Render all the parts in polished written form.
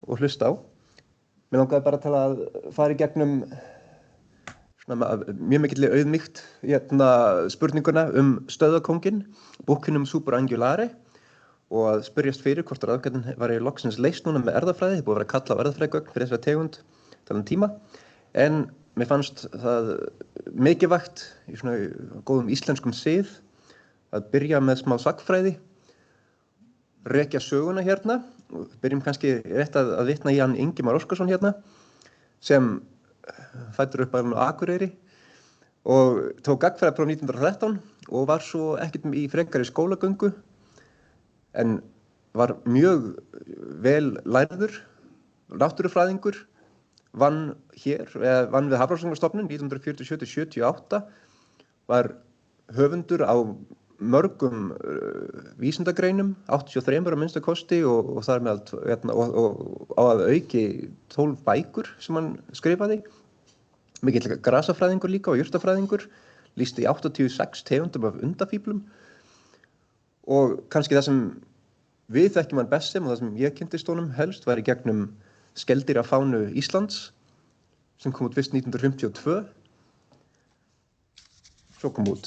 og hlusta á. Mér langaði bara til að fara í gegnum mjög mikilli auðmýkt spurninguna stöðvakónginn, búkinum Super Angulare og að spyrjast fyrir hvort ráðgátan var í loksins leyst núna með erfðafræði. Það búið að vera að kalla á erfðafræðigögn fyrir þessa tegund talan tíma. En mér fannst það mikilvægt í svona góðum íslenskum sið að byrja með smá sagnfræði, rekja söguna hérna. Byrjum kannski rétt að vitna í hann Ingimar Óskarsson hérna sem fæddur upp á Akureyri og tók gagnfræðapróf 1913 og var svo ekkert í frekari skólagöngu en var mjög vel lærður, náttúrufræðingur, vann við Hafrannsóknastofnun 1947–78, var höfundur á mörgum vísindagreinum, 83 að minnsta kosti og þar með og á að auki 12 bækur sem hann skrifaði. Mikill grasafræðingur líka og jurtafræðingur, lýsti 86 tegundum af undafíflum og kannski það sem við þekkjum hann best sem og það sem ég kynntist honum helst var í gegnum skeldýrafánu Íslands sem kom út fyrst 1952. Svo kom út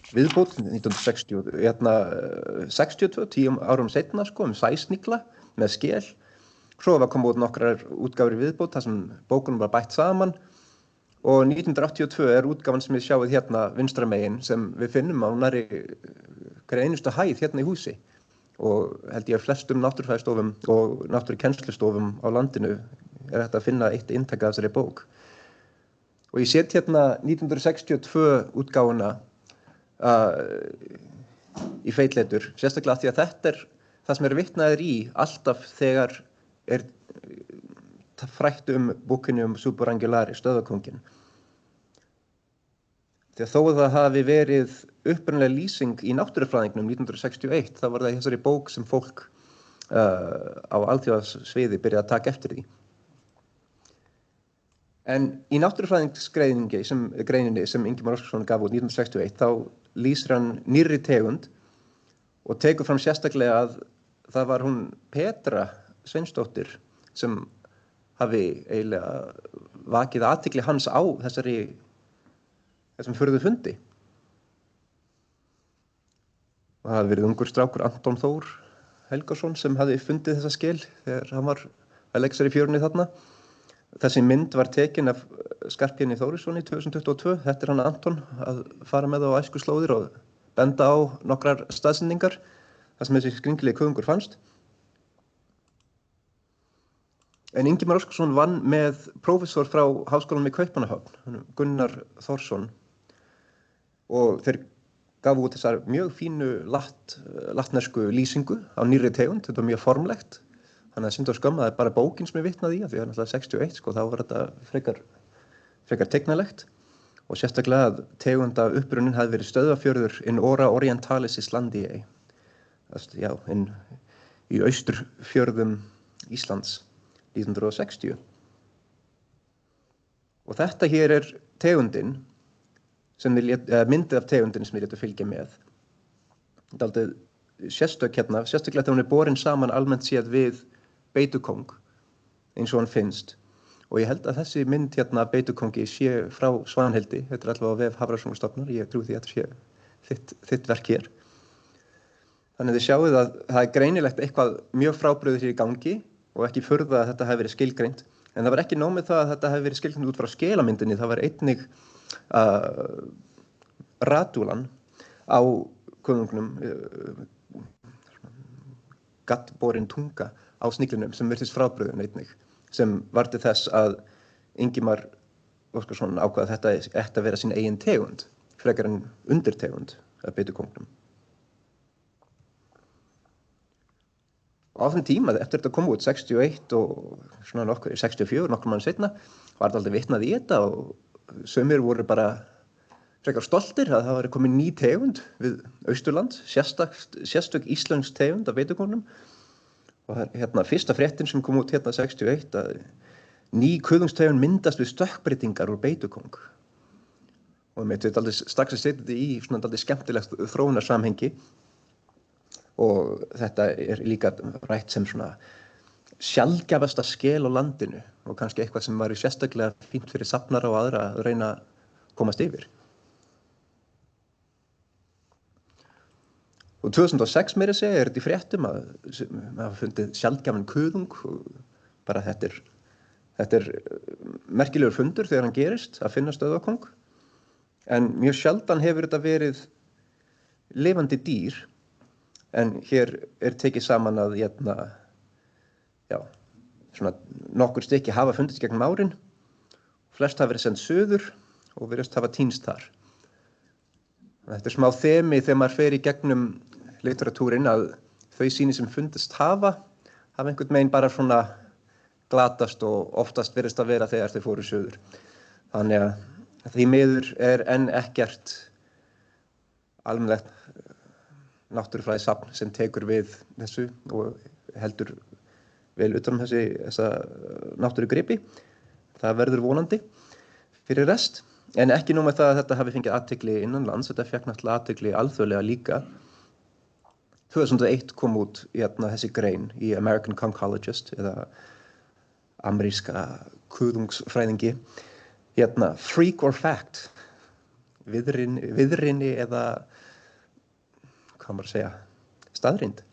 viðbót 1962, 10 árum seinna sæsnigla með skel. Svo var komið út nokkrar útgáfur í viðbót þar sem bókunum var bætt saman og 1982 er útgáfan sem við sjáum hérna vinstra megin sem við finnum á nærri hver einustu hæð hérna í húsi og held ég að flestum náttúrufræðistofum og náttúrukennslustofum á landinu er hægt að finna eitt inntak af þessari bók. Og ég set hérna 1962 útgáfuna í feitletur, sérstaklega því að þetta er það sem er vitnaður í alltaf þegar er frætt búkinu Super Angulare, stöðvakónginn. Því að þó að það hafi verið upprunaleg lýsing í náttúrufræðingnum 1961, þá var það í þessari bók sem fólk á alþjóðasviði byrjaði að taka eftir því. En í náttúrufræðingsgreininni sem Ingimar Óskarsson gaf út 1961, þá lýsir hann nýrri tegund og tekur fram sérstaklega að það var hún Petra Sveinsdóttir sem hafi eiginlega vakið athygli hans á þessum furðu fundi. Og það hafði verið ungur strákur Anton Þór Helgason sem hafði fundið þessa skel þegar hann var að leggja sér í fjörunni þarna. Þessi mynd var tekin af Skarphéðini Þórissoni 2022. Þetta er hann Anton að fara með á æskuslóðir og benda á nokkrar staðsendingar þar sem þessi skringilegi kuðungur fannst. En Ingimar Óskarsson vann með prófessor frá Háskólanum í Kaupmannahöfn, Gunnar Thorsson, og þeir gafu út þessar mjög fínu latnesku lýsingu á nýrri tegund. Þetta var mjög formlegt. Þannig að synd og skömm að það er bara bókin sem er vitnað í, af því að það er náttúrulega 61, þá var þetta frekar teiknalegt. Og sérstaklega að tegunda upprunnin hafði verið stöðvafjörður in ora orientalis Islandiae, já, í austurfjörðum Íslands 1960. Og þetta hér er tegundin, myndið af tegundin sem við létum fylgja með. Þetta er aldrei sérstök hérna, sérstaklega þegar hún er borin saman almennt séð við beitukóng, eins og hann finnst. Og ég held að þessi mynd hérna af beitukóngi sé frá Svanhildi, þetta er allavega á vef Hafrannsóknastofnunar, ég trúi því að þetta sé þitt verk hér. Þannig að þið sjáið að það er greinilegt eitthvað mjög frábrugðið hér í gangi og ekki furða að þetta hafi verið skilgreint. En það var ekki nóg með það að þetta hafi verið skilgreint út frá skelamyndinni, það var einnig radúlan á kuðungnum, gattborin tunga á sniglinum sem virtist frábrugðin einnig, sem var til þess að Ingimar Óskarsson ákvað að þetta ætti að vera sín eigin tegund, frekar en undirtegund af beitukóngnum. Og á þeim tíma, eftir þetta kom út 61 og 64, nokkur mann seinna, var þetta aldrei vitnað í þetta og sumir voru bara frekar stoltir að það var komin ný tegund við Austurland, sérstök íslensk tegund af beitukóngnum. Og hérna fyrsta fréttin sem kom út hérna 61 að ný kuðungstegund myndast við stökkbreytingar úr beitukóng. Og við veitum strax að setja þetta í svona dálítið skemmtilegt þróunarsamhengi og þetta er líka rætt sem svona sjaldgæfasta skel á landinu og kannski eitthvað sem var sérstaklega fínt fyrir safnara og aðra að reyna að komast yfir. Og 2006 meira að segja þetta í fréttum að hafa fundið sjaldgæfan kuðung og bara þetta er merkilegur fundur þegar hann gerist að finna stöðvarkóng. En mjög sjaldan hefur þetta verið lifandi dýr, en hér tekið saman að svona nokkur stykki hafa fundist gegnum árin. Flest hafa verið send suður og virðast hafa týnst þar. Þetta smá þemi þegar maður fer í gegnum literatúrin að þau sýni sem fundist hafa einhvern veginn bara svona glatast og oftast virðist að vera þegar þau fóru suður. Þannig að því miður enn ekkert almennilegt náttúrufræðisafn sem tekur við þessu og heldur vel utan þessa náttúrugripi. Það verður vonandi fyrir rest. En ekki nóg með það að þetta hafi fengið athygli innanlands, þetta fékk náttúrulega athygli alþjóðlega líka. 2001 kom út þessi grein í American Conchologist eða ameríska kuðungsfræðingi, freak or fact, viðrinni eða, hvað maður að segja, staðreynd.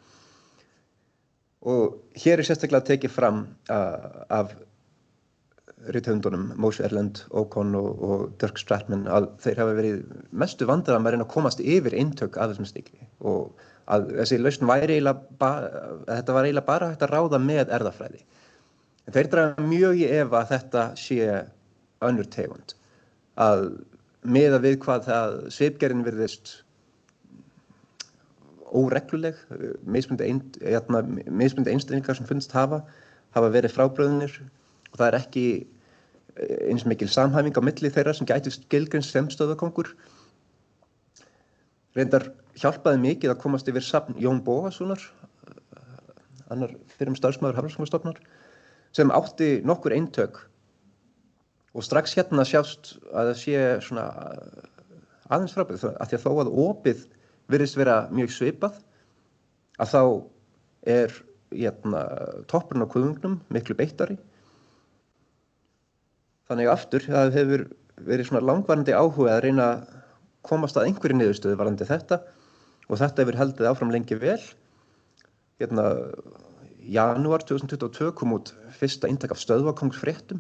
Og hér sérstaklega tekið fram af rithöfundunum Moshe Erlend, Ocon og Dirk Stratman að þeir hafa verið mestu vandræðar með að reyna að komast yfir eintök af þessum stykki og að þessi lausn væri þetta var eiginlega bara hægt að ráða með erfðafræði. En þeir draga mjög í efa að þetta sé önnur tegund, að miða við hvað það svipgerðin virðist óregluleg, mismunandi einstaklingar sem fundist hafa verið frábrugðnir og það ekki eins mikil samhæfing á milli þeirra sem gætu skilgreinst sem stöðvarkóngur. Reyndar hjálpaði mikið að komast yfir safn Jón Bogasonar, annar fyrrum starfsmaður Hafrannsóknastofnunar, sem átti nokkur eintök og strax hérna sjást að það sé svona aðeins frábrugðið, af því að þó að opið virðist vera mjög svipað, að þá toppurinn á kuðungnum miklu beittari. Þannig aftur, það hefur verið svona langvarandi áhuga að reyna að komast að einhverju niðurstöðu varðandi þetta og þetta hefur haldið áfram lengi vel. Janúar 2022 kom út fyrsta eintak af stöðvarkóngsfréttum,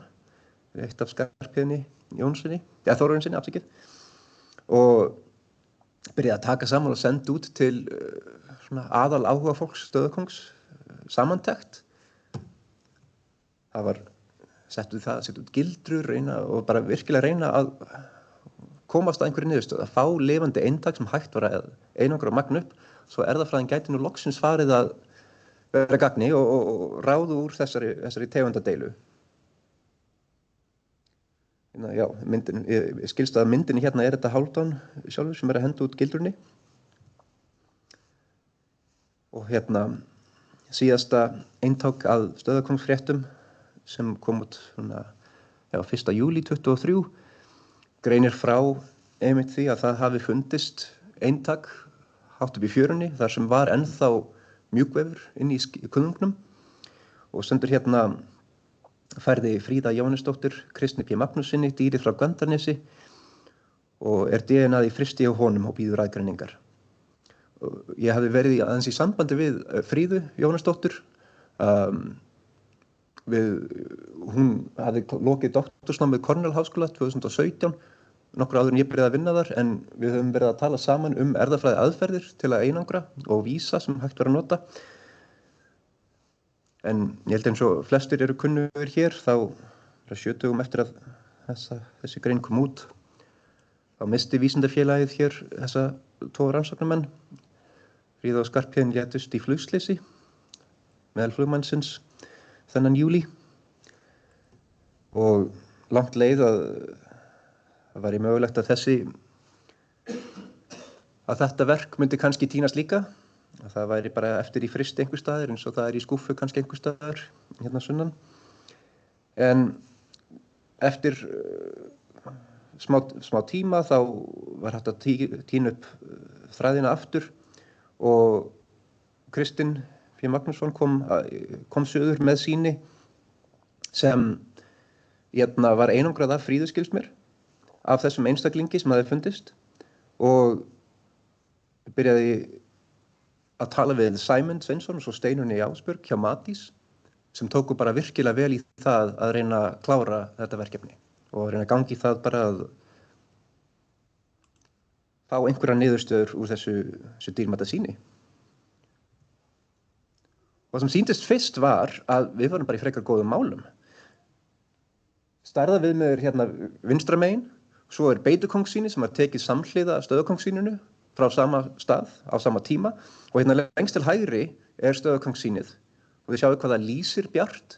eitt af Skarphéðni Jónssoni, Þórarinssyni, afsakið, og byrjaði að taka saman og senda út til svona aðal áhuga fólks stöðvarkóngs samantekt. Það var settu út gildrur og bara virkilega reyna að komast að einhverju niðurstöðu, að fá lifandi eintak sem hægt var að einangra og magna upp, svo erfðafræðin gæti nú loksins farið að vera gagni og ráðu úr þessari tegundadeilu. Já, ég skilst að myndinni hérna þetta Hálfdán sjálfur sem að henda út gildrunni. Og síðasta eintak að stöðvarkóngsfréttum sem kom út 1. júlí 2023 greinir frá einmitt því að það hafi fundist eintak hátt upp í fjörunni þar sem var ennþá mjúkvefur inn í kuðungnum og stendur hérna færði Fríða Jóhannesdóttir Kristni P. Magnússyni dýrið frá Gvendarnesi og DNA-ið í frysti hjá honum og bíður aðgreiningar. Ég hafði verið aðeins í sambandi við Fríðu Jóhannesdóttir. Hún hafði lokið doktorsnám við Cornell Háskóla 2017, nokkur áður en ég byrjaði að vinna þar, en við höfum verið að tala saman erfðafræði aðferðir til að einangra og vísa sem hægt var að nota. En ég held eins og flestir eru kunnugir hér, þá 7 dögum eftir að þessi grein kom út, þá missti Vísindafélagið hér þessa 2 rannsóknarmenn. Fríða og Skarphéðinn létust í flugslysi meðal flugmannsins þennan júlí og langt leið að það væri mögulegt að þetta verk myndi kannski týnast líka, að það væri bara eftir í frysti einhvers staðar eins og það í skúffu kannski einhvers staðar hérna sunnan. En eftir smá tíma þá var hægt að tína upp þræðina aftur og Kristinn P. P. Magnússon kom suður með sýni sem var einangrað af Fríðu, skilst mér, af þessum einstaklingi sem hafði fundist og byrjaði að tala við Sæmund Sveinsson og svo Steinunni Ásbjörg hjá Matís sem tóku bara virkilega vel í það að reyna að klára þetta verkefni og reyna að gangi í það bara að fá einhverja niðurstöður úr þessu dýrmæta sýni. Og það sem sýndist fyrst var að við vorum bara í frekar góðum málum. Stærðarviðmiður hérna vinstra megin, svo beitukóngssýni sem var tekið samhliða stöðukóngssýninu frá sama stað á sama tíma og hérna lengst til hægri stöðukóngssýnið og þið sjáu hvað það lýsir bjart.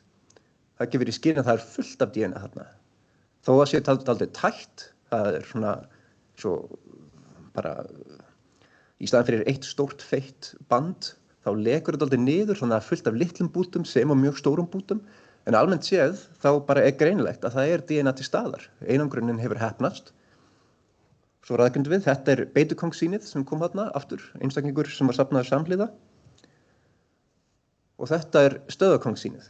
Það gefur í skyn að það fullt af DNA þarna. Þó að sé dálítið tætt, það svona svo bara í staðan fyrir eitt stórt feitt band þá lekur þetta dálítið niður þannig að fullt af litlum bútum sem og mjög stórum bútum en almennt séð þá bara greinilegt að það DNA til staðar. Einangrunin hefur heppnast. Svo ræðgjöndum við, þetta beitukóngssýnið sem kom þarna aftur, einstaklingur sem var safnaður samhliða og þetta stöðukóngssýnið.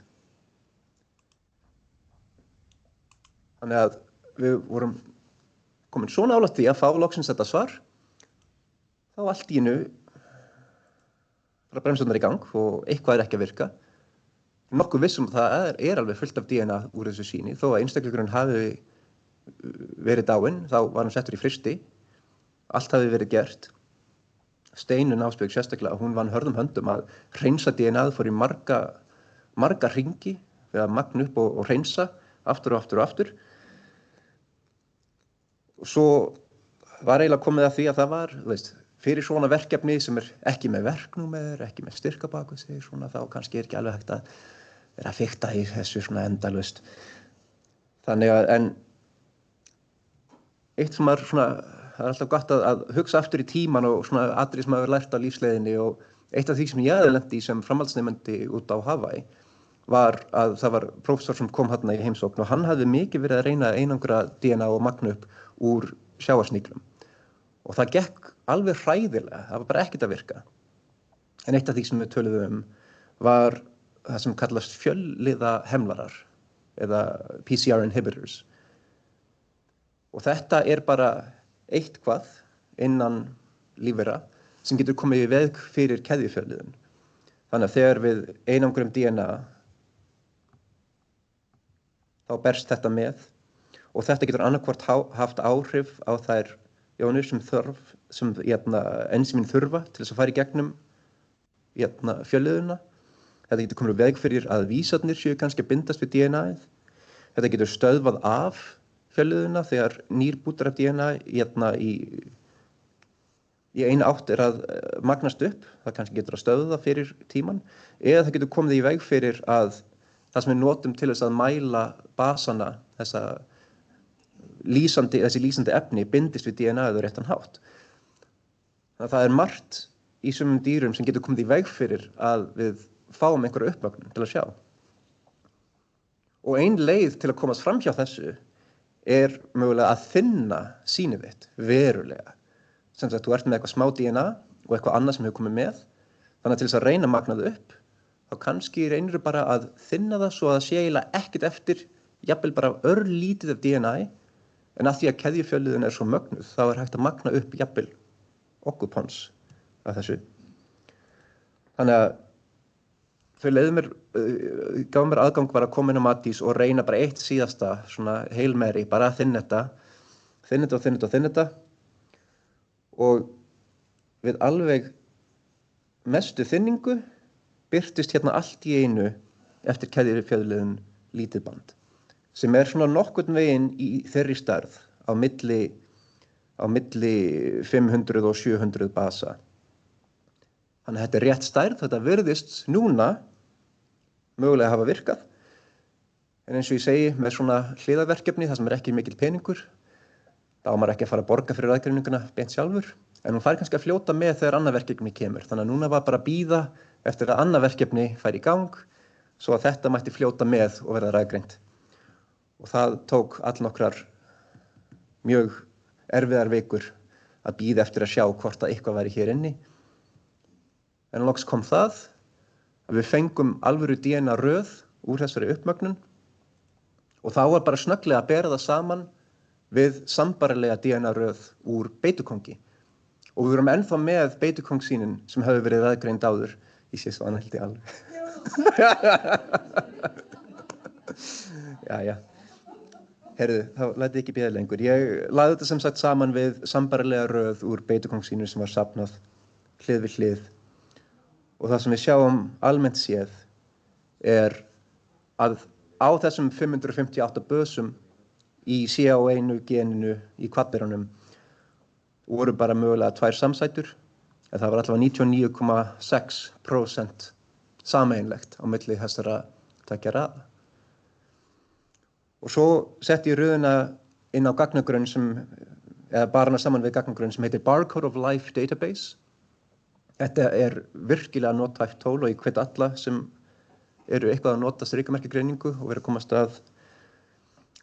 Þannig að við vorum komin svo nálægt því að fá loksins þetta svar þá allt í einu bara bremsurnar í gang og eitthvað ekki að virka. Nokkuð vissum að það alveg fullt af DNA úr þessu sýni þó að einstaklingurinn hafi verið dáinn, þá var hann settur í frysti. Allt hafi verið gert. Steinunn Ásbjörg sérstaklega, hún vann hörðum höndum að hreinsa DNA-ð fór í marga hringi við að magna upp og hreinsa aftur og aftur og aftur. Og svo var eiginlega komið að því að það var, fyrir svona verkefni sem ekki með verknúmer, ekki með styrka bak við sig, svona, þá kannski ekki alveg hægt að vera að fikta í þessu svona endalaust. Þannig að, en eitt sem það er alltaf gott að hugsa aftur í tíman og svona atriði sem maður lært á lífsleiðinni og eitt af því sem ég hafði lent í sem framhaldsnemandi út á Hawaii var að það var prófessor sem kom þarna í heimsókn og hann hafði mikið verið að reyna að einangra DNA og magna upp úr sjávarsníklum. Og það gekk alveg hræðilega, það var bara ekkert að virka. En eitt af því sem við töluðum var það sem kallast fjölliðahemlarar eða PCR inhibitors. Og þetta bara eitthvað innan lífvera sem getur komið í veg fyrir keðjufjölliðun. Þannig að þegar við einangrum DNA þá berst þetta með og þetta getur annarkvort haft áhrif á þær jónir sem ensímin þurfa til þess að fara í gegnum fjölliðuna. Þetta getur komið í veg fyrir að vísarnir séu kannski að bindast við DNA-ið. Þetta getur stöðvað af fjölliðuna þegar nýr bútar af DNA í eina átt að magnast upp. Það kannski getur að stöðva fyrir tíman. Eða það getur komið í veg fyrir að það sem við notum til þess að mæla basana, þessi lýsandi efni bindist við DNA-ið á réttan hátt. Þannig að það margt í sumum dýrum sem getur komið í veg fyrir að við fáum einhverja uppvögnun til að sjá. Og ein leið til að komast fram hjá þessu mögulega að þynna sýnið þitt verulega. Sem sagt, þú ert með eitthvað smá DNA og eitthvað annað sem hefur komið með. Þannig að til þess að reyna að magna það upp, þá kannski reynir bara að þynna það svo að það sé eiginlega ekkert eftir, jafnvel bara örlítið af DNA, en að því að keðjufjölliðun svo mögnuð, þá hægt að magna upp jafnvel okkupons af þessu. Þannig að þau gáðu mér aðgang bara að koma inn á Matís og reyna bara eitt síðasta svona Hail Mary, bara að þynna þetta og við alveg mestu þynningu birtist hérna allt í einu eftir keðjufjölliðun lítið band sem svona nokkurn veginn í þeirri stærð á milli 500 og 700 basa. Þannig að þetta rétt stærð, þetta virðist núna mögulega hafa virkað. En eins og ég segi, með svona hliðarverkefni, það sem ekki mikill peningur, þá á maður ekki að fara að borga fyrir aðgreininguna beint sjálfur, en hún fær kannski að fljóta með þegar annað verkefni kemur. Þannig að núna var bara að bíða eftir að annað verkefni fær í gang, svo að þetta mætti fljóta með og verða aðgreint. Og það tók allnokkrar mjög erfiðar vikur að bíða eftir að sjá hvort að eitthvað væri hér inni. En loks kom það að við fengum alvöru DNA röð úr þessari uppmögnun og þá var bara snögglega að bera það saman við sambærilega DNA röð úr beitukóngi. Og við vorum ennþá með beitukóngssýnin sem hefði verið aðgreind áður. Ég sé svo annað held ég alveg. Jæja. Heyrðu, þá læt ég ekki bíða lengur. Ég lagði þetta sem sagt saman við sambærilega röð úr beitukóngssýninu sem var safnað hlið við hlið. Og það sem við sjáum almennt séð að á þessum 558 bösum í CA1 geninu í kvaddberanum voru bara mögulega 2 samsætur, en það var allavega 99,6% sameiginlegt á milli þessara tveggja raða. Og svo setti ég röðina inn á gagnagrunn eða bara hana saman við gagnagrunn sem heitir Barcode of Life Database. Þetta virkilega nothæft tól og ég hvet alla sem eru eitthvað að nota strikamerkigreiningu og vera að komast að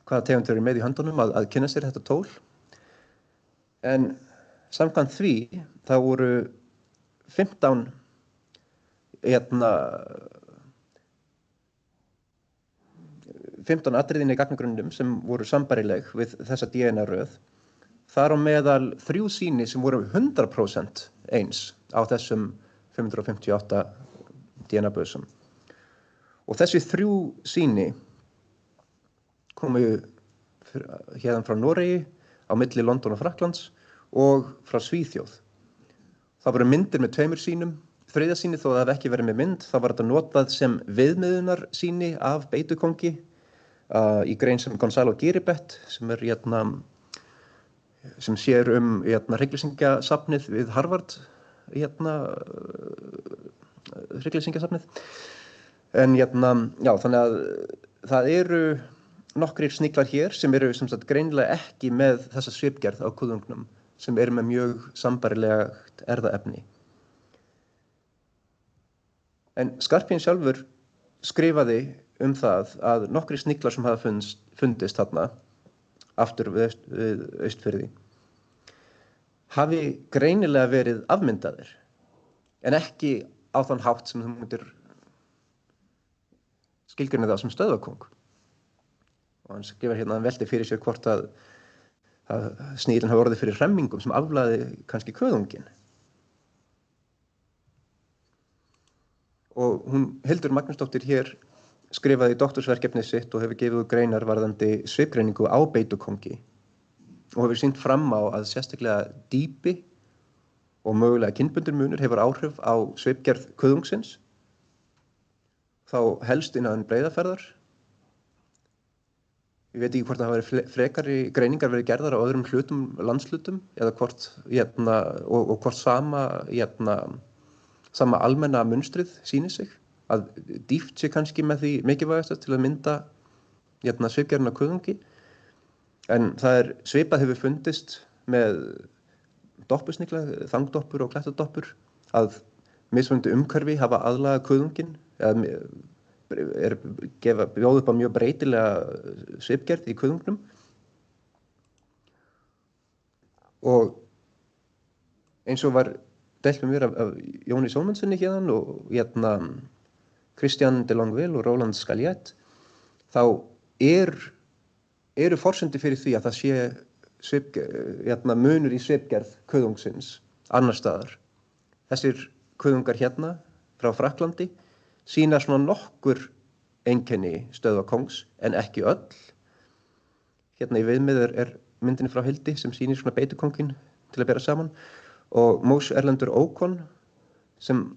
hvaða tegundir eru með í höndunum að kynna sér þetta tól. En samkvæmt því, það voru 15 atriðin í gagnagrunnum sem voru sambærileg við þessa DNA-röð. Þar á meðal 3 sýni sem voru 100% eins á þessum 558 DNA-bösum. Og þessi 3 sýni komu hérðan frá Noregi, á milli London og Frakklands og frá Svíþjóð. Það voru myndir með 2 sýnum. 3. sýni, þó það hef ekki verið með mynd, þá var þetta notað sem viðmiðunarsýni af beitukóngi í grein sem Gonzalo Giribet, sem sem sér hryggleysingasafnið við Harvard, hryggleysingasafnið. En já, þannig að það eru nokkrir sniglar hér sem eru sem sagt greinilega ekki með þessa svipgerð á kuðungnum, sem eru með mjög sambærilegt erfðaefni. En Skarphéðinn sjálfur skrifaði það að nokkrir sniglar sem hafa fundist þarna, aftur við Austfirði, hafi greinilega verið afmyndaðir, en ekki á þann hátt sem þú myndir skilgreina það sem stöðvakóng. Og hann skrifar hérna að hann velti fyrir sér hvort að snigillinn hafi orðið fyrir hremmingum sem aflaði kannski kuðunginn. Og hún, Hildur Magnúsdóttir hér, skrifaði doktorsverkefnið sitt og hefur gefið út greinar varðandi svipgreiningu á beitukóngi og hefur sýnt fram á að sérstaklega dýpi og mögulega kynbundinn munur hefur áhrif á svipgerð kuðungsins, þá helst innan Breiðafjarðar. Ég veit ekki hvort það hafa verið frekari greiningar verið gerðar á öðrum landshlutum eða hvort, og hvort sama almenna munstrið sýnir sig, að dýpt sé kannski með því mikilvægast til að mynda svipgerðina á kuðungi. En það svipað hefur fundist með doppusnigla, þangdoppur og klettadoppur, að mismunandi umhverfi hafa aðlagað kuðunginn, bjóða upp á mjög breytilega svipgerð í kuðungnum. Og eins og var deilt með mér af Jóni Sólmundssoni hérðan og Christian de Longueville og Roland Scagliette, þá eru forsendur fyrir því að það sé munur í svipgerð kuðungsins annar staðar. Þessir kuðungar hérna frá Frakklandi sýna svona nokkur einkenni stöðvakóngs en ekki öll. Hérna í viðmið myndinni frá Hildi sem sýnir svona beitukónginn til að bera saman, og Mose Erlendur Ókon sem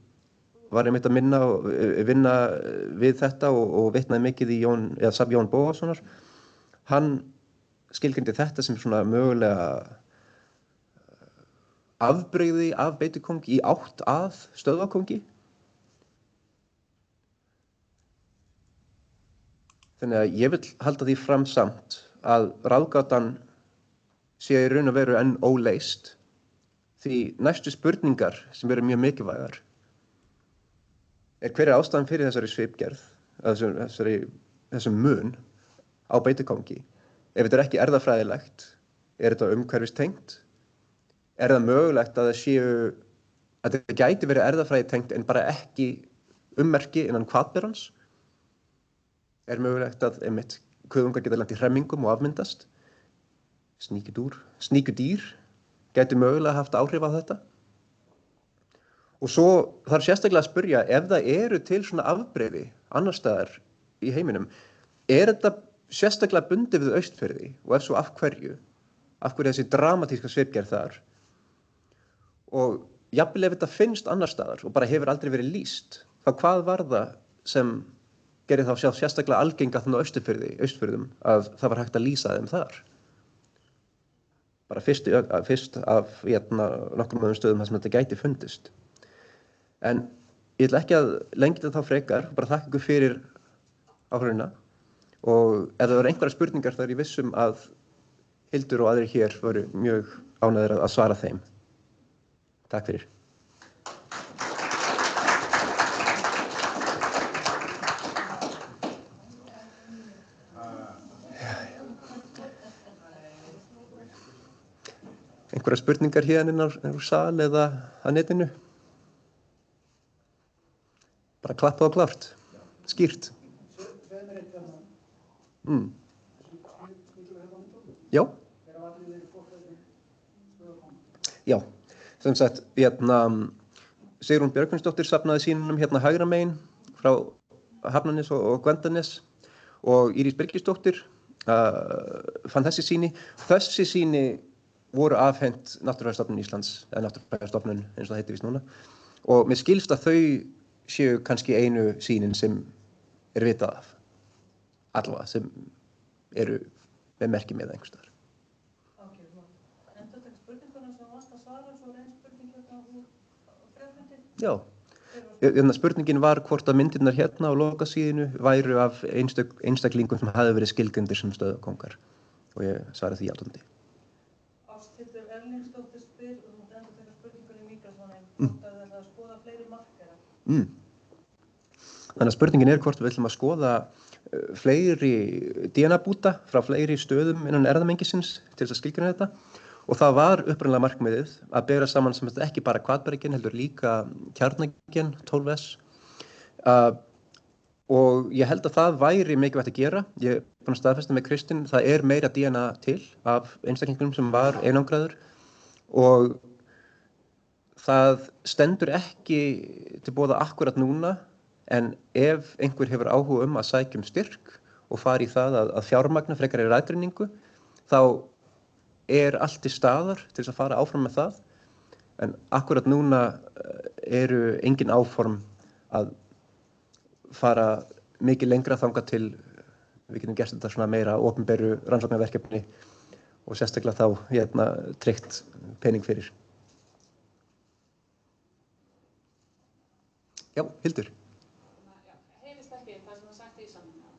var einmitt að vinna við þetta og vitnaði mikið í Safn Jón Bóassonar. Hann skilgreindi þetta sem svona mögulega afbrigði af beitukóngi í átt að stöðvakóngi. Þannig að ég vil halda því fram samt að ráðgátan sé í raun og veru enn óleyst, því næstu spurningar sem eru mjög mikilvægar hver ástæðan fyrir þessari svipgerð, þessum mun á beitukóngi. Ef þetta ekki erfðafræðilegt, þetta umhverfistengt? Það mögulegt að þetta gæti verið erfðafræðitengt en bara ekki ummerki innan hvatberans. Mögulegt að einmitt kuðungar geta lent í hremmingum og afmyndast. Sníkjudýr gætu mögulega haft áhrif á þetta. Og svo þarf sérstaklega að spyrja, ef það eru til svona afbrigði annars staðar í heiminum, þetta sérstaklega bundið við Austfirði og ef svo af hverju? Af hverju þessi dramatíska svipgerð þar? Og jafnvel ef þetta finnst annars staðar og bara hefur aldrei verið lýst, þá hvað var það sem gerði þá sérstaklega algenga þannig á Austfirðum að það var hægt að lýsa þeim þar? Bara fyrst af nokkrum öðrum stöðum þar sem þetta gæti fundist. En ég ætla ekki að lengja þetta þá frekar, bara þakka ykkur fyrir áhöruna og ef það eru einhverjar spurningar þá ég vissum að Hildur og aðrir hér voru mjög ánægðir að svara þeim. Takk fyrir. Einhverjar spurningar hérna úr sal eða að netinu? Bara klappað og klárt, skýrt. Já. Já, sem sagt, Sigrún Björgvinsdóttir safnaði sýnunum hérna hægra megin frá Hafnanes og Gvendanes og Írís Birgisdóttir fann þessi sýni. Þessi sýni voru afhent Náttúrufræðistofnun Íslands, eða Náttúrufræðistofnun eins og það heitir víst núna. Og mér skilst að þau séu kannski einu sýnin sem vitað af, allavega, sem eru með merki með einhvers staðar. Ok, endur taka spurninguna sem varst að svara, svo er ein spurning hérna úr fréttafundi. Já, spurningin var hvort að myndirnar hérna á lokasíðinu væru af einstaklingum sem hafði verið skilgreindir sem stöðvakóngar og ég svaraði því játandi. Ásthildur Erlingsdóttir spyr, og þú mátt endur taka spurningunni í mikrofóninn, hvort að það að skoða fleiri markera. Þannig að spurningin hvort við ætlum að skoða fleiri DNA-búta frá fleiri stöðum innan erfðamengisins til þess að skilgreina þetta og það var upprunalega markmiðið að bera saman sem þetta ekki bara hvatbergin heldur líka kjarnagen 12S og ég held að það væri mikilvægt að gera. Ég er búinn að staðfesta með Kristin, það meira DNA til af einstaklingum sem var einangraður og það stendur ekki til boða akkúrat núna en ef einhver hefur áhuga að sækja styrk og fara í það að fjármagna frekari ræðgreiningu þá allt til staðar til þess að fara áfram með það en akkúrat núna eru engin áform að fara mikið lengra þangað til við getum gert þetta svona meira opinberu rannsóknarverkefni og sérstaklega þá tryggt pening fyrir. Já, Hildur. Heyrist ekki það sem sagt í samningum.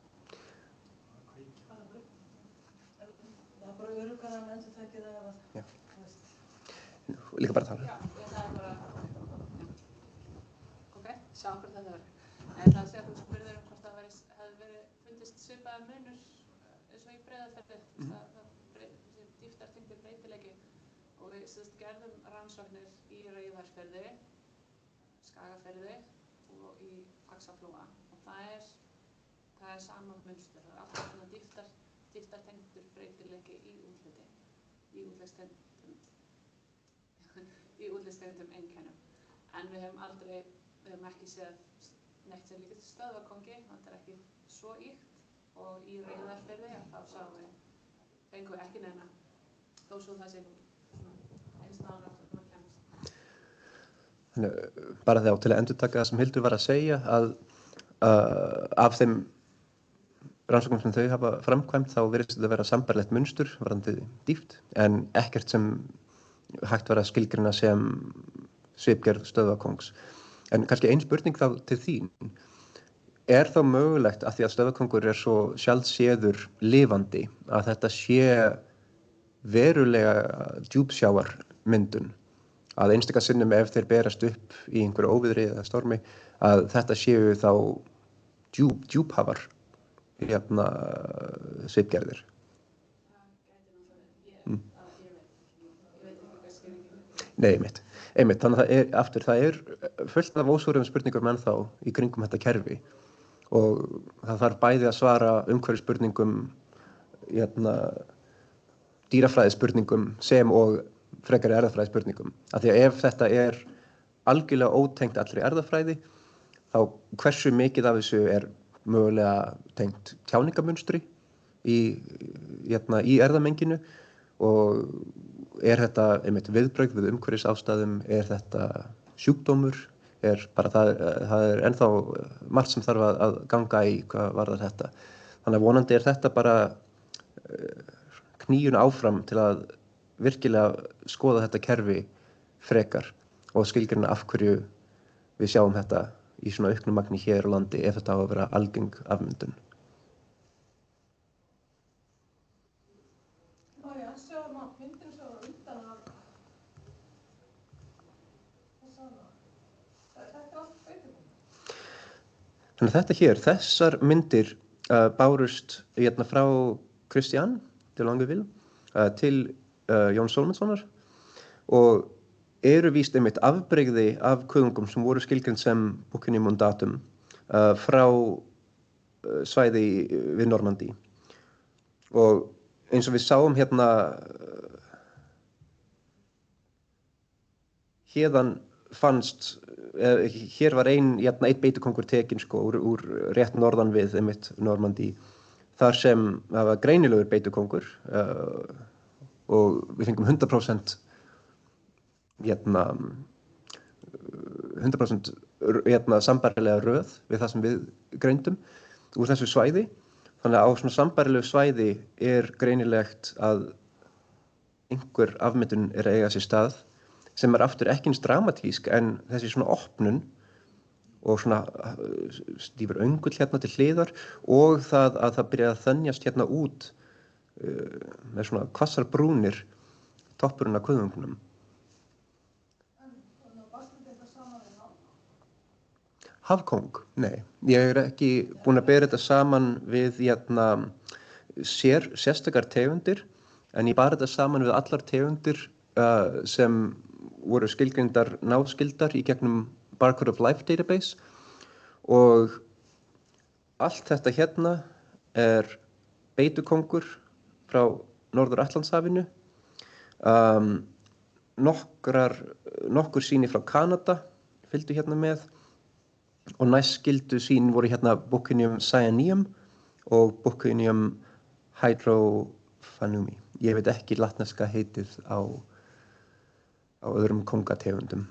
Það er bara öruggara að endurtaki það Já. Líka bara tala. Já, ég sagði bara ok, sjá hvort þetta verður. En það sé að þú spurðir hvort það hefði fundist svipaðar munur eins og í Breiðafirði. Þessi dýptartengdir breytileiki og við gerðum rannsóknir í Reyðarfirði, Skagafirði og í Faxaflóa og það er sama munstur, það alltaf svona dýptartengdur breytileiki í útlitstengdum einkennum. En við höfum ekki séð neitt sem líka til stöðvakóngi, þetta ekki svo ýkt og í Reyðarfirði þá fengum við ekki neina þó svo það sé einstæðan að það kemst. Bara til að endurtaka það sem Hildur var að segja að af þeim rannsóknum sem þau hafa framkvæmt þá virðist þetta vera sambærilegt munstur varðandi dýpt en ekkert sem hægt var að skilgreina sem svipgerð stöðvakóngs. En kannski ein spurning þá til þín. Þá mögulegt að því að stöðvakóngur svo sjaldséður lifandi að þetta sé verulega djúpsjávarmyndun að einstaka sinnum ef þeir berast upp í einhverju óviðri eða stormi að þetta séu þá djúphafar svipgerðir. Nei, einmitt. Þannig að það er fullt af ósvöruðum spurningum ennþá í kringum þetta kerfi og það þarf bæði að svara umhverfisspurningum, dýrafræðispurningum sem og frekari erfðafræðispurningum. Af því að ef þetta er algjörlega ótengt allri erfðafræði, þá hversu mikið af þessu er mögulega tengt tjáningamunstri í erfðamenginu og er þetta viðbrögð við umhverfisástæðum, er þetta sjúkdómur, það er ennþá margt sem þarf að ganga í hvað varðar þetta. Þannig að vonandi er þetta bara knýjun áfram til að virkilega skoða þetta kerfi frekar og skilgreina af hverju við sjáum þetta í svona auknu magni hér á landi ef þetta á að vera algeng afmyndun. Þannig að þetta hér, þessar myndir bárust frá Christian de Longueville til Jóns Sólmundssonar og eru víst einmitt afbrigði af kuðungum sem voru skilgreind sem Buccinum undatum frá svæði við Normandí. Og eins og við sáum hérðan fannst, hér var einn beitukóngur tekinn úr rétt norðan við einmitt Normandí, þar sem það var greinilegur beitukóngur og við fengum 100% sambærilega röð við það sem við greindum úr þessu svæði. Þannig að á svona sambærilegu svæði er greinilegt að einhver afmyndun er að eiga sér stað sem er aftur ekki eins dramatísk en þessi svona opnun og svona stífur öngull til hliðar og það að það byrja að þenjast út með svona hvassar brúnir toppurinn af kuðungnum. Hafkóng? Nei, ég er ekki búinn að bera þetta saman við sérstakar tegundir, en ég bar þetta saman við allar tegundir sem voru skilgreindar náskildar í gegnum Barcode of Life Database og allt þetta er beitukóngur frá Norður-Atlantshafinu, nokkur sýni frá Kanada fylgdu með og næstskildu sín voru Buccinum cyaneum og Buccinum hydrophanumi. Ég veit ekki latneska heitið á öðrum kóngategundum.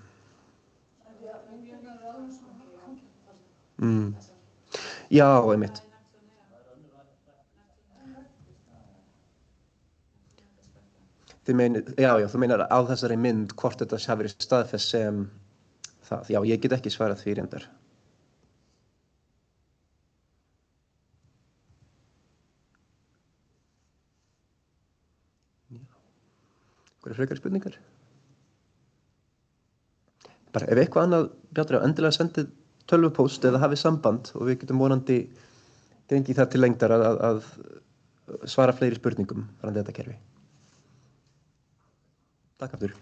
Já, einmitt. Þú meinar á þessari mynd hvort þetta hafi verið staðfest sem það. Já, ég get ekki svarað því reyndar. Einhverjar frekari spurningar? Bara ef eitthvað annað bjáttri á endilega sendið tölvupóst eða hafið samband og við getum vonandi gengið það til lengdar að svara fleiri spurningum varðandi þetta kerfi. Takk aftur.